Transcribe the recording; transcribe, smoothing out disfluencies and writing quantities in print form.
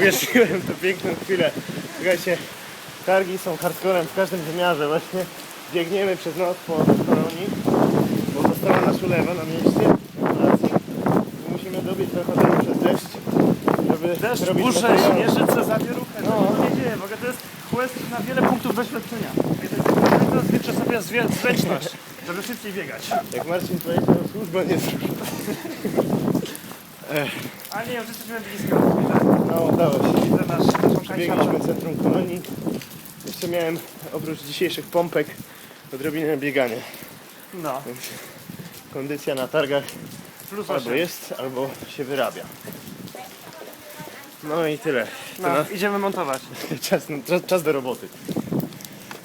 uwierzyłem w tę piękną chwilę. Słuchajcie, targi są hardcorem w każdym wymiarze. Właśnie biegniemy przez noc po kolonii, bo została nas ulewa na mieście. I musimy dobiec do hotelu przez deszcz, żeby Deszcz, zrobić burze, materiał. śnieżyce, zawieruchę, No. to się nie dzieje. W ogóle to jest quest na wiele punktów doświadczenia. To zwiększa sobie zręczność, żeby szybciej biegać. Jak Marcin powiedział, służba nie służba. A nie, już jesteśmy blisko. No, udało się. Widzę naszą Biegliśmy kanciarę. centrum kolonii. Jeszcze miałem oprócz dzisiejszych pompek odrobinę biegania. No, Więc kondycja na targach plus albo 8. jest, albo się wyrabia. No i tyle. No, idziemy montować. Czas do roboty.